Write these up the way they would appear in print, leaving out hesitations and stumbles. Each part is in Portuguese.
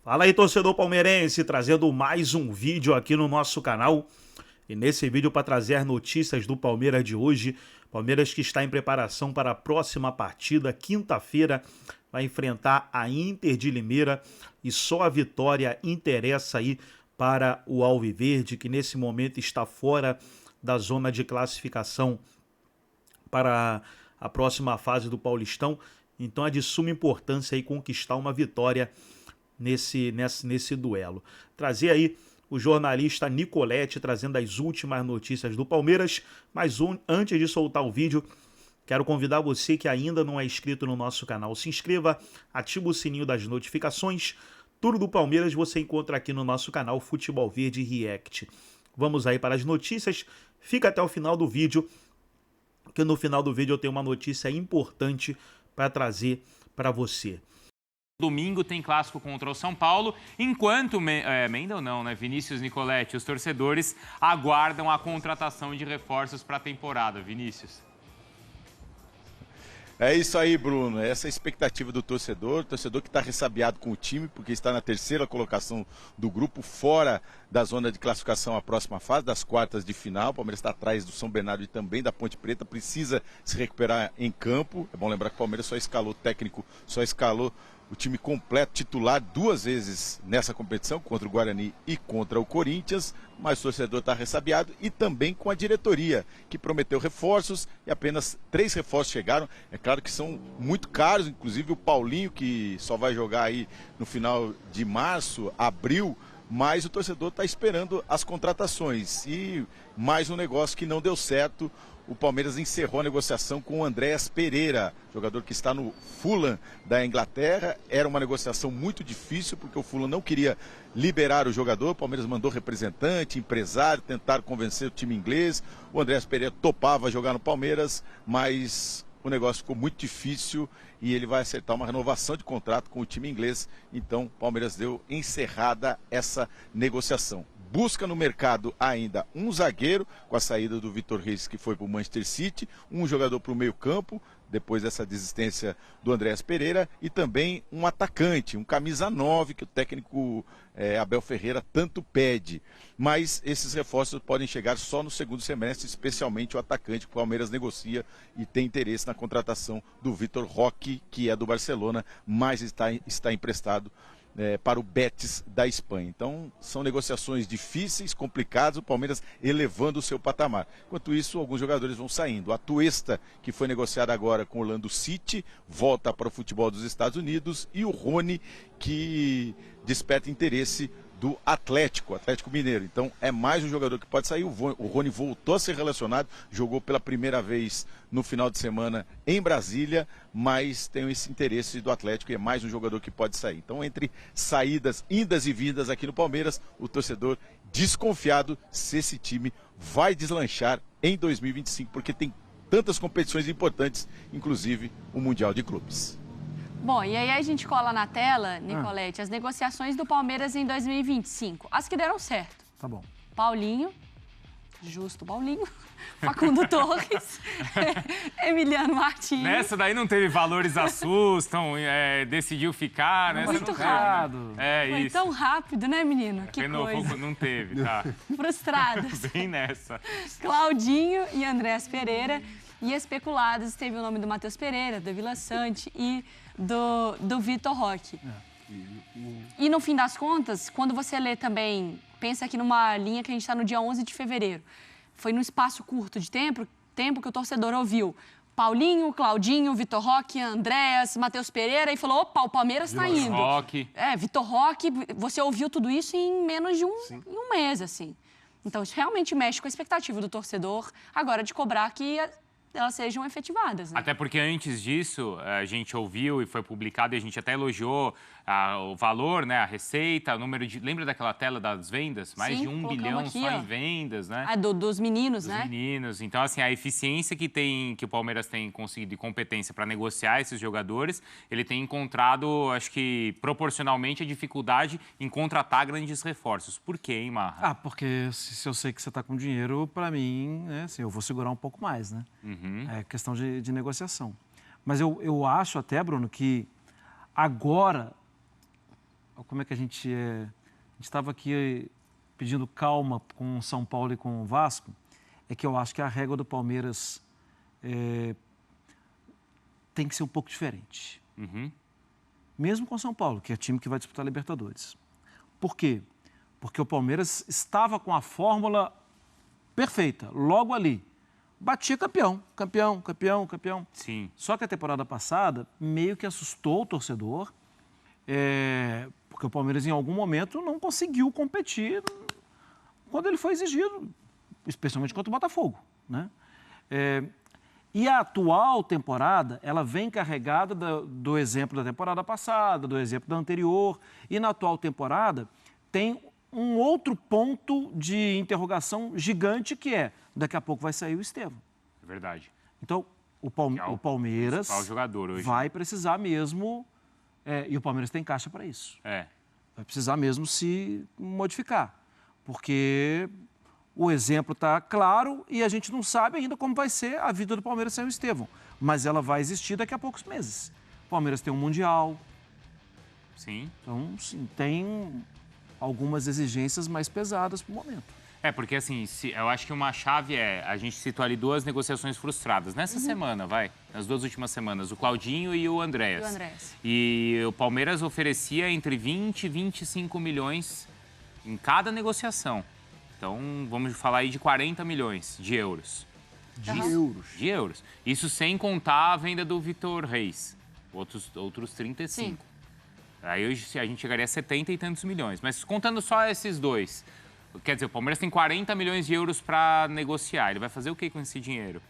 Fala aí, torcedor palmeirense, trazendo mais um vídeo aqui no nosso canal. E nesse vídeo para trazer as notícias do Palmeiras de hoje. Palmeiras que está em preparação para a próxima partida, quinta-feira, vai enfrentar a Inter de Limeira. E só a vitória interessa aí para o Alviverde, que nesse momento está fora da zona de classificação para a próxima fase do Paulistão. Então é de suma importância aí conquistar uma vitória nesse duelo. Trazer aí o jornalista Nicolete trazendo as últimas notícias do Palmeiras. Mas antes de soltar o vídeo, quero convidar você que ainda não é inscrito no nosso canal, se inscreva, ativa o sininho das notificações. Tudo do Palmeiras você encontra aqui no nosso canal Futebol Verde React. Vamos aí para as notícias. Fica até o final do vídeo, que no final do vídeo eu tenho uma notícia importante para trazer para você. Domingo tem clássico contra o São Paulo, enquanto Mendel não, né? Vinícius Nicolete, os torcedores aguardam a contratação de reforços para a temporada. Vinícius. É isso aí, Bruno. Essa é a expectativa do torcedor que está ressabiado com o time, porque está na terceira colocação do grupo, fora da zona de classificação à próxima fase, das quartas de final. O Palmeiras está atrás do São Bernardo e também da Ponte Preta, precisa se recuperar em campo. É bom lembrar que o Palmeiras só escalou técnico, só escalou o time completo, titular, duas vezes nessa competição, contra o Guarani e contra o Corinthians, mas o torcedor está ressabiado e também com a diretoria, que prometeu reforços e apenas 3 reforços chegaram. É claro que são muito caros, inclusive o Paulinho, que só vai jogar aí no final de março, abril, mas o torcedor está esperando as contratações. E mais um negócio que não deu certo. O Palmeiras encerrou a negociação com o Andréas Pereira, jogador que está no Fulham da Inglaterra. Era uma negociação muito difícil, porque o Fulham não queria liberar o jogador. O Palmeiras mandou representante, empresário, tentar convencer o time inglês. O Andréas Pereira topava jogar no Palmeiras, mas o negócio ficou muito difícil e ele vai acertar uma renovação de contrato com o time inglês. Então, o Palmeiras deu encerrada essa negociação. Busca no mercado ainda um zagueiro, com a saída do Vitor Reis, que foi para o Manchester City, um jogador para o meio-campo, depois dessa desistência do Andréas Pereira, e também um atacante, um camisa 9, que o técnico Abel Ferreira tanto pede. Mas esses reforços podem chegar só no segundo semestre, especialmente o atacante, que o Palmeiras negocia e tem interesse na contratação do Vitor Roque, que é do Barcelona, mas está emprestado para o Betis da Espanha. Então, são negociações difíceis, complicadas, o Palmeiras elevando o seu patamar. Enquanto isso, alguns jogadores vão saindo. A Tuesta, que foi negociada agora com o Orlando City, volta para o futebol dos Estados Unidos, e o Rony, que desperta interesse do Atlético Mineiro. Então é mais um jogador que pode sair. O Rony voltou a ser relacionado, jogou pela primeira vez no final de semana em Brasília, mas tem esse interesse do Atlético e é mais um jogador que pode sair. Então, entre saídas, indas e vindas aqui no Palmeiras, o torcedor desconfiado se esse time vai deslanchar em 2025, porque tem tantas competições importantes, inclusive o Mundial de Clubes. Bom, e aí a gente cola na tela, Nicolete, as negociações do Palmeiras em 2025. As que deram certo. Tá bom. Paulinho, justo Paulinho, Facundo Torres, Emiliano Martins. Nessa daí não teve valores assustam, decidiu ficar. Nessa Muito não rápido. Foi isso. Tão rápido, né, menino? Que coisa. Não teve, tá. Frustrados. Bem nessa. Claudinho e Andréas Pereira. E especulados, teve o nome do Matheus Pereira, do Vila Sante e do Vitor Roque. E no fim das contas, quando você lê também, pensa aqui numa linha que a gente está no dia 11 de fevereiro. Foi num espaço curto de tempo que o torcedor ouviu Paulinho, Claudinho, Vitor Roque, Andréas, Matheus Pereira e falou, opa, o Palmeiras está indo. Roque. Vitor Roque, você ouviu tudo isso em menos de um mês, assim. Então, isso realmente mexe com a expectativa do torcedor agora de cobrar que elas sejam efetivadas. Né? Até porque antes disso, a gente ouviu e foi publicado e a gente até elogiou o valor, né, a receita, o número de... Lembra daquela tela das vendas? Mais de 1 bilhão aqui, só em vendas, né? Dos meninos, né? Dos meninos. Então, assim, a eficiência que o Palmeiras tem conseguido e competência para negociar esses jogadores, ele tem encontrado, acho que, proporcionalmente, a dificuldade em contratar grandes reforços. Por quê, hein, Marra? Porque se eu sei que você está com dinheiro, para mim, assim, eu vou segurar um pouco mais, né? É questão de negociação. Mas eu acho até, Bruno, que agora como é que a gente é... A gente estava aqui pedindo calma com São Paulo e com o Vasco, é que eu acho que a régua do Palmeiras tem que ser um pouco diferente. Mesmo com São Paulo, que é time que vai disputar a Libertadores. Por quê? Porque o Palmeiras estava com a fórmula perfeita, logo ali. Batia campeão. Sim. Só que a temporada passada meio que assustou o torcedor, porque o Palmeiras em algum momento não conseguiu competir quando ele foi exigido, especialmente contra o Botafogo, né? E a atual temporada, ela vem carregada do exemplo da temporada passada, do exemplo da anterior, e na atual temporada tem um outro ponto de interrogação gigante que daqui a pouco vai sair o Estevão. É verdade. Então, o Palmeiras jogador hoje. vai precisar mesmo, e o Palmeiras tem caixa para isso. Vai precisar mesmo se modificar, porque o exemplo está claro e a gente não sabe ainda como vai ser a vida do Palmeiras sem o Estevão, mas ela vai existir daqui a poucos meses. O Palmeiras tem um Mundial. Sim. Então, sim, tem algumas exigências mais pesadas para o momento. Porque assim, eu acho que uma chave a gente citou ali 2 negociações frustradas. Nessa semana, nas 2 últimas semanas, o Claudinho e o Andréas. E o Palmeiras oferecia entre 20 e 25 milhões em cada negociação. Então, vamos falar aí de 40 milhões de euros. De euros. Isso sem contar a venda do Vitor Reis. Outros 35. Sim. Aí hoje a gente chegaria a 70 e tantos milhões. Mas contando só esses 2... Quer dizer, o Palmeiras tem 40 milhões de euros para negociar. Ele vai fazer o que com esse dinheiro?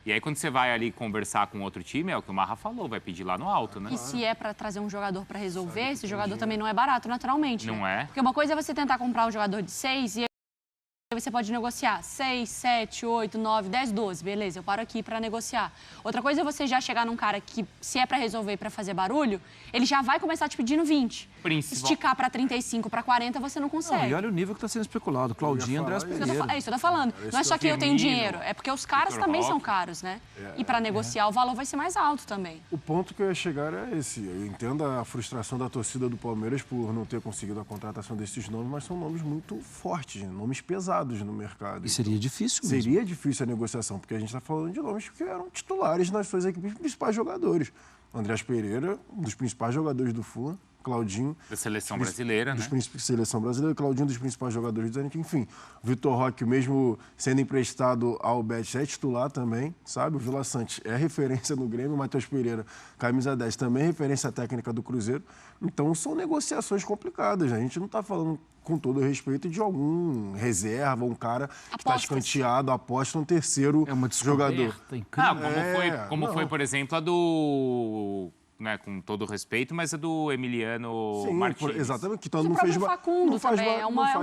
E aí, quando você vai ali conversar com outro time, é o que o Marra falou, vai pedir lá no alto, né? E se é para trazer um jogador para resolver, esse jogador também não é barato, naturalmente. Não né? é? Porque uma coisa é você tentar comprar um jogador de 6 e aí você pode negociar 6, 7, 8, 9, 10, 12. Beleza, eu paro aqui para negociar. Outra coisa é você já chegar num cara que, se é para resolver e para fazer barulho, ele já vai começar te pedindo 20. Esticar para 35, para 40, você não consegue. Não, e olha o nível que está sendo especulado. Claudinho, Andréas Pereira. É isso que eu tô falando. Não é só que eu tenho dinheiro, é porque os caras também são caros, né? E para negociar o valor vai ser mais alto também. O ponto que eu ia chegar é esse. Eu entendo a frustração da torcida do Palmeiras por não ter conseguido a contratação desses nomes, mas são nomes muito fortes, nomes pesados no mercado. E seria difícil mesmo. Seria difícil a negociação, porque a gente está falando de nomes que eram titulares nas suas equipes, principais jogadores. Andréas Pereira, um dos principais jogadores do Fulham, Claudinho... Da seleção brasileira, né? Seleção brasileira, Claudinho, dos principais jogadores do Zenit, enfim. Vitor Roque, mesmo sendo emprestado ao Betis, é titular também, sabe? O Vila Sante é referência no Grêmio, o Matheus Pereira, camisa 10, também é referência técnica do Cruzeiro. Então, são negociações complicadas, né? A gente não está falando, com todo o respeito, de algum reserva, um cara que está escanteado, aposta um terceiro jogador. Incrível. Como foi, por exemplo, a do... Né, com todo respeito, mas é do Emiliano Martins. Exatamente, que não fez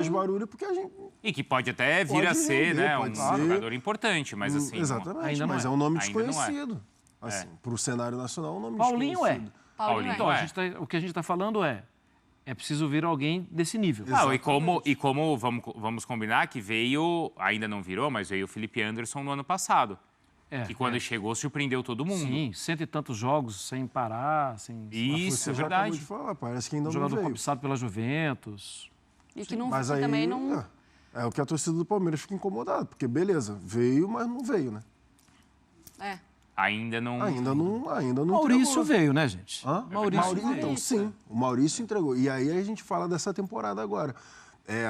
barulho porque a gente... E que pode até vir a ser, né, um jogador importante, mas assim... Exatamente, ainda mas não é um nome desconhecido. Assim, para o cenário nacional, é um nome desconhecido. Paulinho Então, o que a gente está falando é preciso vir alguém desse nível. E como vamos combinar que veio, ainda não virou, mas veio o Felipe Anderson no ano passado. Que quando chegou, surpreendeu todo mundo. Sim, 100 e tantos jogos sem parar. Isso, é verdade. De falar, parece que ainda jogador não veio. cobiçado pela Juventus. E que não, mas aí, também não... É o que a torcida do Palmeiras fica incomodada, porque beleza, veio, mas não veio, né? Ainda não Maurício entregou. veio, né, gente? Maurício então, sim. O Maurício entregou. E aí a gente fala dessa temporada agora.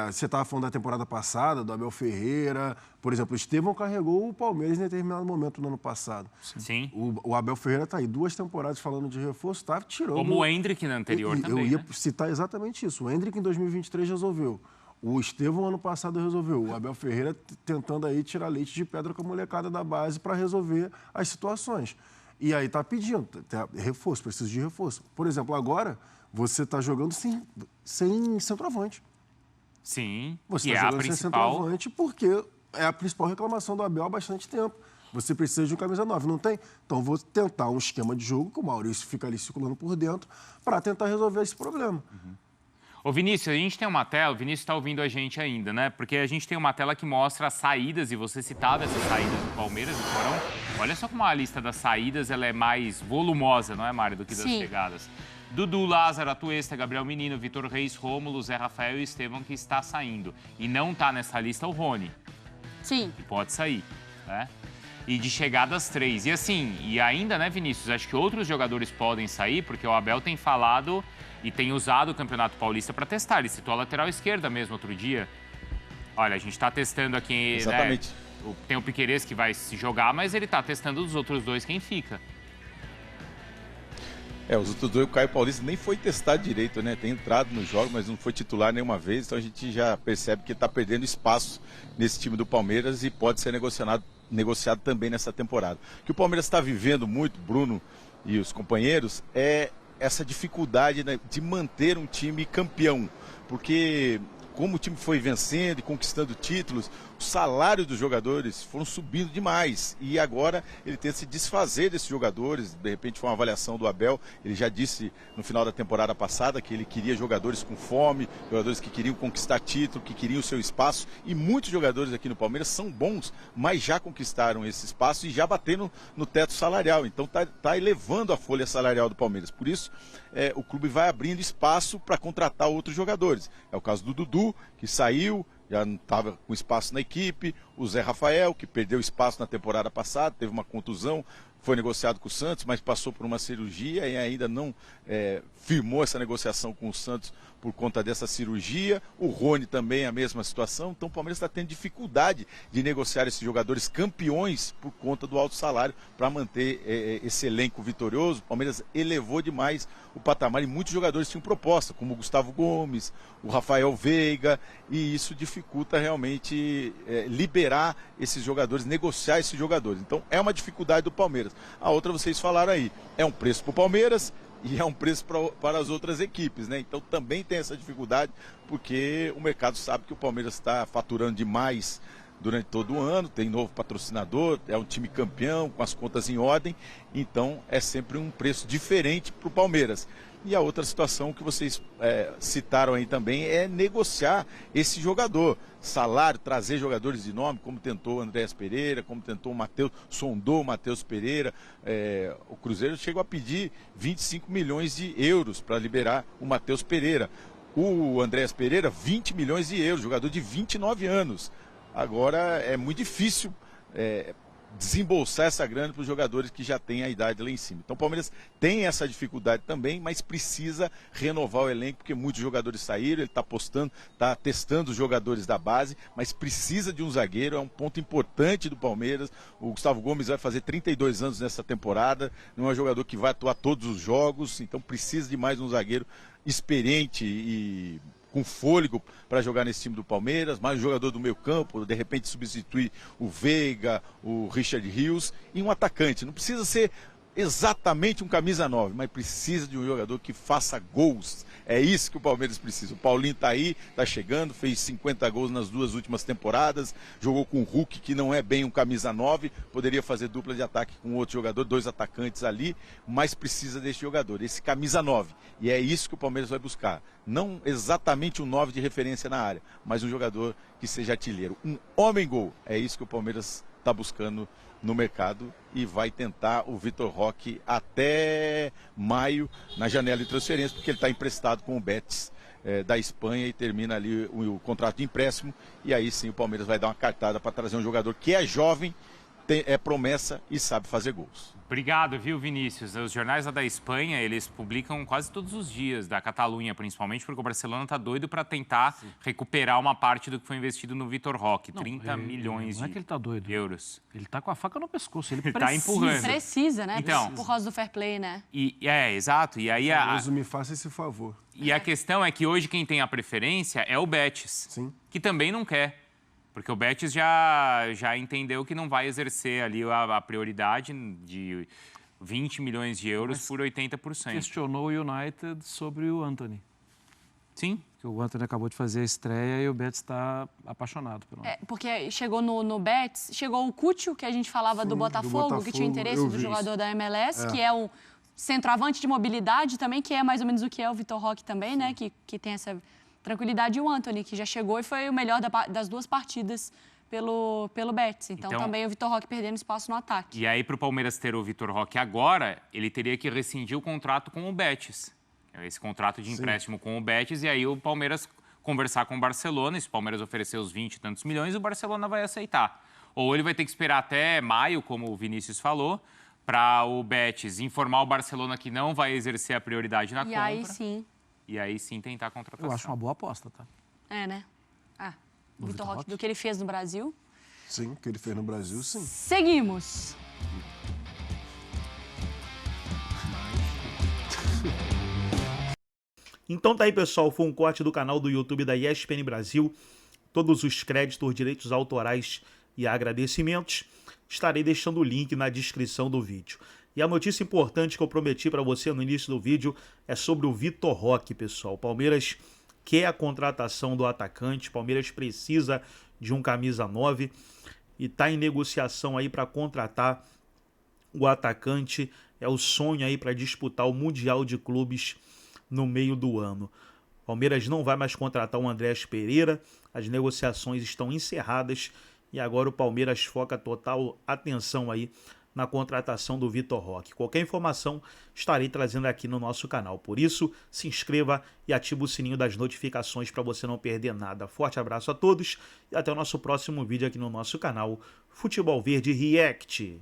Você estava falando da temporada passada, do Abel Ferreira. Por exemplo, o Estevão carregou o Palmeiras em determinado momento no ano passado. Sim. O Abel Ferreira está aí 2 temporadas falando de reforço, está tirando... Como o Endrick na anterior também, Eu ia citar exatamente isso. O Endrick em 2023 resolveu. O Estevão ano passado resolveu. O Abel Ferreira tentando aí tirar leite de pedra com a molecada da base para resolver as situações. E aí está pedindo reforço, precisa de reforço. Por exemplo, agora você está jogando sem centroavante. Sim, você está jogando sem centroavante porque é a principal reclamação do Abel há bastante tempo. Você precisa de um camisa 9, não tem? Então vou tentar um esquema de jogo que o Maurício fica ali circulando por dentro para tentar resolver esse problema. Ô Vinícius, a gente tem uma tela, o Vinícius está ouvindo a gente ainda, né? Porque a gente tem uma tela que mostra as saídas, e você citava essas saídas do Palmeiras, do Porão. Olha só como a lista das saídas ela é mais volumosa, não é, Mário, do que das chegadas. Dudu, Lázaro, Atuesta, Gabriel Menino, Vitor Reis, Rômulo, Zé Rafael e Estevão, que está saindo. E não está nessa lista o Rony. Sim. Que pode sair, né? E de chegadas 3. E assim, e ainda, né, Vinícius, acho que outros jogadores podem sair, porque o Abel tem falado e tem usado o Campeonato Paulista para testar. Ele citou a lateral esquerda mesmo outro dia. Olha, a gente está testando aqui, Exatamente. né? Tem o Piquerez que vai se jogar, mas ele está testando os outros dois quem fica. Os outros dois, o Caio Paulista nem foi testado direito, né? Tem entrado no jogo, mas não foi titular nenhuma vez, então a gente já percebe que ele está perdendo espaço nesse time do Palmeiras e pode ser negociado também nessa temporada. O que o Palmeiras está vivendo muito, Bruno e os companheiros, é essa dificuldade, né, de manter um time campeão, porque como o time foi vencendo e conquistando títulos, o salário dos jogadores foram subindo demais e agora ele tenta se desfazer desses jogadores. De repente foi uma avaliação do Abel, ele já disse no final da temporada passada que ele queria jogadores com fome, jogadores que queriam conquistar título, que queriam o seu espaço, e muitos jogadores aqui no Palmeiras são bons, mas já conquistaram esse espaço e já bateram no teto salarial, então tá elevando a folha salarial do Palmeiras. Por isso o clube vai abrindo espaço para contratar outros jogadores. É o caso do Dudu, que saiu, já não estava com espaço na equipe, o Zé Rafael, que perdeu espaço na temporada passada, teve uma contusão, foi negociado com o Santos, mas passou por uma cirurgia e ainda não firmou essa negociação com o Santos por conta dessa cirurgia. O Rony também a mesma situação, então o Palmeiras está tendo dificuldade de negociar esses jogadores campeões por conta do alto salário para manter esse elenco vitorioso. O Palmeiras elevou demais o patamar e muitos jogadores tinham proposta, como o Gustavo Gomes, o Rafael Veiga, e isso dificulta realmente liberar esses jogadores, negociar esses jogadores. Então é uma dificuldade do Palmeiras. A outra vocês falaram aí, é um preço para o Palmeiras e é um preço para as outras equipes, né? Então também tem essa dificuldade, porque o mercado sabe que o Palmeiras está faturando demais durante todo o ano, tem novo patrocinador, é um time campeão, com as contas em ordem, então é sempre um preço diferente para o Palmeiras. E a outra situação que vocês citaram aí também é negociar esse jogador. Salário, trazer jogadores de nome, como tentou o Andréas Pereira, como tentou o Matheus, sondou o Matheus Pereira. O Cruzeiro chegou a pedir 25 milhões de euros para liberar o Matheus Pereira. O Andréas Pereira, 20 milhões de euros, jogador de 29 anos. Agora é muito difícil desembolsar essa grana para os jogadores que já têm a idade lá em cima. Então o Palmeiras tem essa dificuldade também, mas precisa renovar o elenco, porque muitos jogadores saíram, ele está apostando, está testando os jogadores da base, mas precisa de um zagueiro, é um ponto importante do Palmeiras. O Gustavo Gomes vai fazer 32 anos nessa temporada, não é um jogador que vai atuar todos os jogos, então precisa de mais um zagueiro experiente e com fôlego para jogar nesse time do Palmeiras, mais um jogador do meio campo, de repente substituir o Veiga, o Richard Rios, e um atacante. Não precisa ser exatamente um camisa 9, mas precisa de um jogador que faça gols. É isso que o Palmeiras precisa. O Paulinho está aí, está chegando, fez 50 gols nas 2 últimas temporadas, jogou com o Hulk, que não é bem um camisa 9, poderia fazer dupla de ataque com outro jogador, 2 atacantes ali, mas precisa desse jogador, esse camisa 9. E é isso que o Palmeiras vai buscar. Não exatamente um 9 de referência na área, mas um jogador que seja artilheiro, um homem-gol. É isso que o Palmeiras está buscando no mercado e vai tentar o Vitor Roque até maio na janela de transferência, porque ele está emprestado com o Betis da Espanha e termina ali o contrato de empréstimo, e aí sim o Palmeiras vai dar uma cartada para trazer um jogador que é jovem, é promessa e sabe fazer gols. Obrigado, viu, Vinícius? Os jornais lá da Espanha, eles publicam quase todos os dias, da Catalunha principalmente, porque o Barcelona está doido para tentar recuperar uma parte do que foi investido no Vitor Roque, 30 milhões não é que ele tá doido. de euros. Ele tá com a faca no pescoço, ele Tá empurrando. Precisa, né? Então, Por causa do fair play, né? Exato. E aí Me faça esse favor. E a questão é que hoje quem tem a preferência é o Betis, Sim. que também não quer. Porque o Betis já entendeu que não vai exercer ali a prioridade de 20 milhões de euros por 80%. Questionou o United sobre o Antony. Sim. Que o Antony acabou de fazer a estreia e o Betis está apaixonado pelo Antony. Porque chegou no Betis, chegou o Cúcio, que a gente falava do Botafogo, que tinha interesse do jogador da MLS, que é um centroavante de mobilidade também, que é mais ou menos o que é o Vitor Roque também, né? Que tem essa tranquilidade, e o Antony, que já chegou e foi o melhor das 2 partidas pelo Betis. Então também o Vitor Roque perdendo espaço no ataque. E aí, para o Palmeiras ter o Vitor Roque agora, ele teria que rescindir o contrato com o Betis. esse contrato de empréstimo com o Betis, e aí o Palmeiras conversar com o Barcelona, e se o Palmeiras oferecer os 20 e tantos milhões, o Barcelona vai aceitar. Ou ele vai ter que esperar até maio, como o Vinícius falou, para o Betis informar o Barcelona que não vai exercer a prioridade na compra. E aí sim tentar a contratação. Eu acho uma boa aposta, tá? É, né? O Vitor Roque, do que ele fez no Brasil. Sim, o que ele fez no Brasil, sim. Seguimos. Então tá aí, pessoal, foi um corte do canal do YouTube da ESPN Brasil. Todos os créditos, direitos autorais e agradecimentos estarei deixando o link na descrição do vídeo. E a notícia importante que eu prometi para você no início do vídeo é sobre o Vitor Roque, pessoal. O Palmeiras quer a contratação do atacante, o Palmeiras precisa de um camisa 9 e está em negociação aí para contratar o atacante. É o sonho aí para disputar o Mundial de Clubes no meio do ano. O Palmeiras não vai mais contratar o Andrés Pereira, as negociações estão encerradas e agora o Palmeiras foca total atenção aí na contratação do Vitor Roque. Qualquer informação estarei trazendo aqui no nosso canal. Por isso, se inscreva e ative o sininho das notificações para você não perder nada. Forte abraço a todos e até o nosso próximo vídeo aqui no nosso canal Futebol Verde React.